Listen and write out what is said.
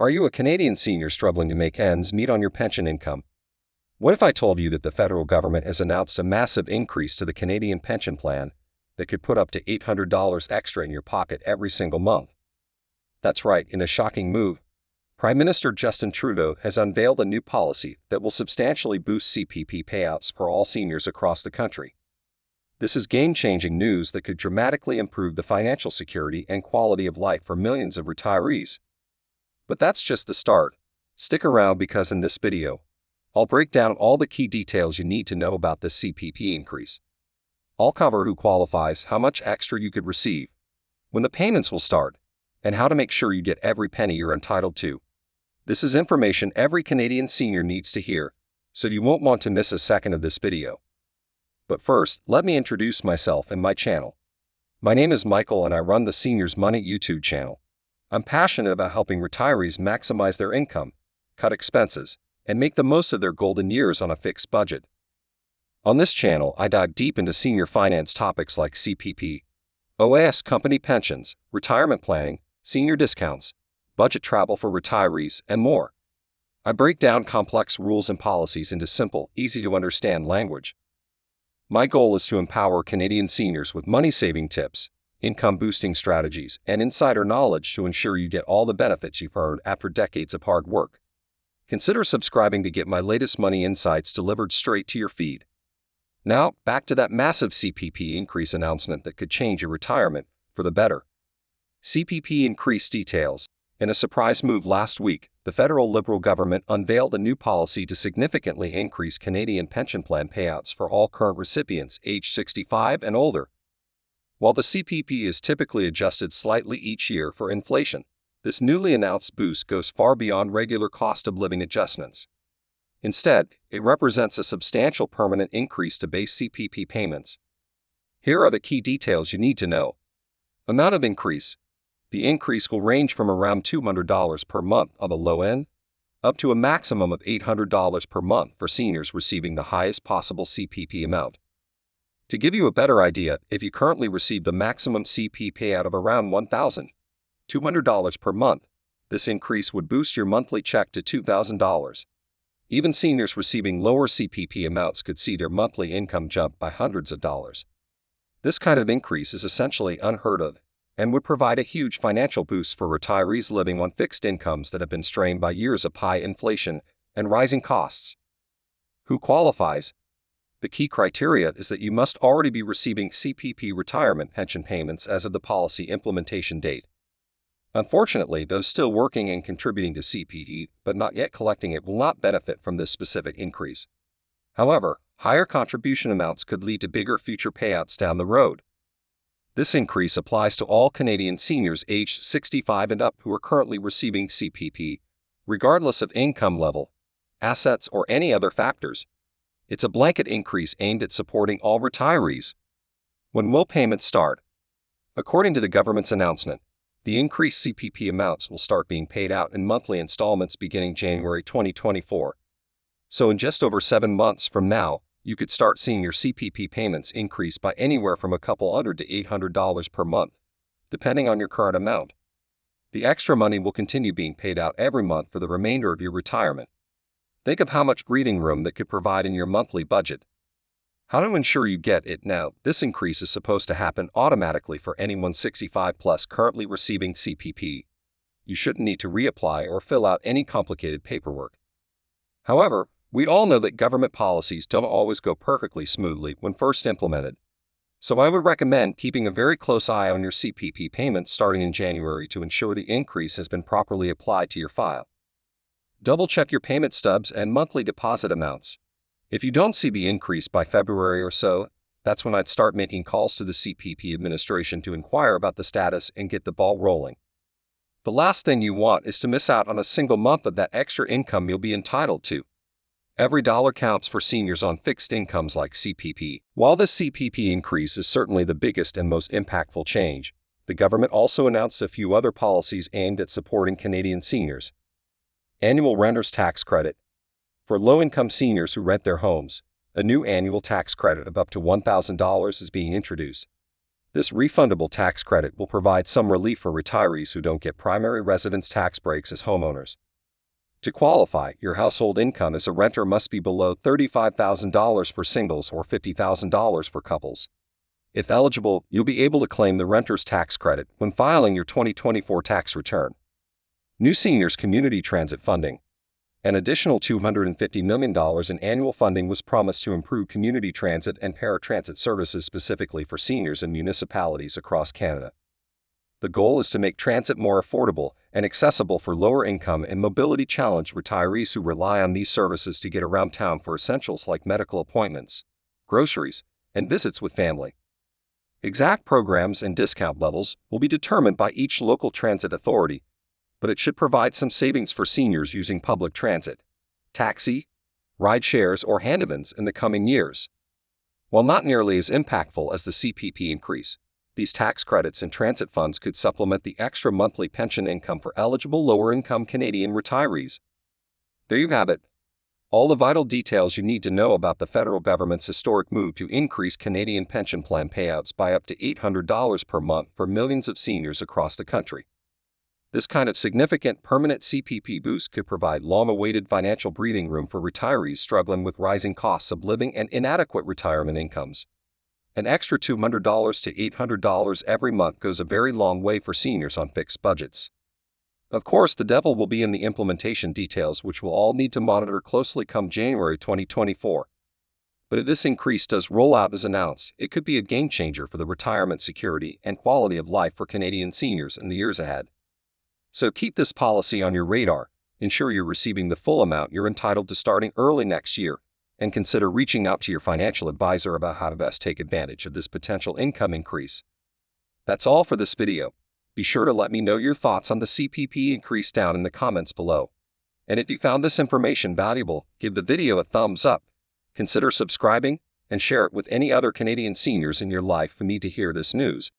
Are you a Canadian senior struggling to make ends meet on your pension income? What if I told you that the federal government has announced a massive increase to the Canadian pension plan that could put up to $800 extra in your pocket every single month? That's right, in a shocking move, Prime Minister Justin Trudeau has unveiled a new policy that will substantially boost CPP payouts for all seniors across the country. This is game-changing news that could dramatically improve the financial security and quality of life for millions of retirees. But that's just the start. Stick around because in this video, I'll break down all the key details you need to know about this CPP increase. I'll cover who qualifies, how much extra you could receive, when the payments will start, and how to make sure you get every penny you're entitled to. This is information every Canadian senior needs to hear, so you won't want to miss a second of this video. But first, let me introduce myself and my channel. My name is Michael and I run the Seniors Money YouTube channel. I'm passionate about helping retirees maximize their income, cut expenses, and make the most of their golden years on a fixed budget. On this channel, I dive deep into senior finance topics like CPP, OAS company pensions, retirement planning, senior discounts, budget travel for retirees, and more. I break down complex rules and policies into simple, easy-to-understand language. My goal is to empower Canadian seniors with money-saving tips, income-boosting strategies, and insider knowledge to ensure you get all the benefits you've earned after decades of hard work. Consider subscribing to get my latest money insights delivered straight to your feed. Now, back to that massive CPP increase announcement that could change your retirement for the better. CPP increase details. In a surprise move last week, the federal Liberal government unveiled a new policy to significantly increase Canadian pension plan payouts for all current recipients aged 65 and older. While the CPP is typically adjusted slightly each year for inflation, this newly announced boost goes far beyond regular cost of living adjustments. Instead, it represents a substantial permanent increase to base CPP payments. Here are the key details you need to know. Amount of increase. The increase will range from around $200 per month on the low end, up to a maximum of $800 per month for seniors receiving the highest possible CPP amount. To give you a better idea, if you currently receive the maximum CPP payout of around $1,200 per month, this increase would boost your monthly check to $2,000. Even seniors receiving lower CPP amounts could see their monthly income jump by hundreds of dollars. This kind of increase is essentially unheard of and would provide a huge financial boost for retirees living on fixed incomes that have been strained by years of high inflation and rising costs. Who qualifies? The key criteria is that you must already be receiving CPP retirement pension payments as of the policy implementation date. Unfortunately, those still working and contributing to CPP but not yet collecting it will not benefit from this specific increase. However, higher contribution amounts could lead to bigger future payouts down the road. This increase applies to all Canadian seniors aged 65 and up who are currently receiving CPP, regardless of income level, assets, or any other factors. It's a blanket increase aimed at supporting all retirees. When will payments start? According to the government's announcement, the increased CPP amounts will start being paid out in monthly installments beginning January 2024. So in just over 7 months from now, you could start seeing your CPP payments increase by anywhere from a couple hundred to $800 per month, depending on your current amount. The extra money will continue being paid out every month for the remainder of your retirement. Think of how much breathing room that could provide in your monthly budget. How to ensure you get it now? This increase is supposed to happen automatically for anyone 65 plus currently receiving CPP. You shouldn't need to reapply or fill out any complicated paperwork. However, we all know that government policies don't always go perfectly smoothly when first implemented. So I would recommend keeping a very close eye on your CPP payments starting in January to ensure the increase has been properly applied to your file. Double-check your payment stubs and monthly deposit amounts. If you don't see the increase by February or so, that's when I'd start making calls to the CPP administration to inquire about the status and get the ball rolling. The last thing you want is to miss out on a single month of that extra income you'll be entitled to. Every dollar counts for seniors on fixed incomes like CPP. While this CPP increase is certainly the biggest and most impactful change, the government also announced a few other policies aimed at supporting Canadian seniors. Annual renter's tax credit. For low-income seniors who rent their homes, a new annual tax credit of up to $1,000 is being introduced. This refundable tax credit will provide some relief for retirees who don't get primary residence tax breaks as homeowners. To qualify, your household income as a renter must be below $35,000 for singles or $50,000 for couples. If eligible, you'll be able to claim the renter's tax credit when filing your 2024 tax return. New Seniors Community Transit Funding. An additional $250 million in annual funding was promised to improve community transit and paratransit services specifically for seniors in municipalities across Canada. The goal is to make transit more affordable and accessible for lower-income and mobility-challenged retirees who rely on these services to get around town for essentials like medical appointments, groceries, and visits with family. Exact programs and discount levels will be determined by each local transit authority, but it should provide some savings for seniors using public transit, taxi, ride shares, or handovans in the coming years. While not nearly as impactful as the CPP increase, these tax credits and transit funds could supplement the extra monthly pension income for eligible lower-income Canadian retirees. There you have it. All the vital details you need to know about the federal government's historic move to increase Canadian pension plan payouts by up to $800 per month for millions of seniors across the country. This kind of significant permanent CPP boost could provide long-awaited financial breathing room for retirees struggling with rising costs of living and inadequate retirement incomes. An extra $200 to $800 every month goes a very long way for seniors on fixed budgets. Of course, the devil will be in the implementation details, which we'll all need to monitor closely come January 2024. But if this increase does roll out as announced, it could be a game-changer for the retirement security and quality of life for Canadian seniors in the years ahead. So keep this policy on your radar, ensure you're receiving the full amount you're entitled to starting early next year, and consider reaching out to your financial advisor about how to best take advantage of this potential income increase. That's all for this video. Be sure to let me know your thoughts on the CPP increase down in the comments below. And if you found this information valuable, give the video a thumbs up, consider subscribing, and share it with any other Canadian seniors in your life who need to hear this news.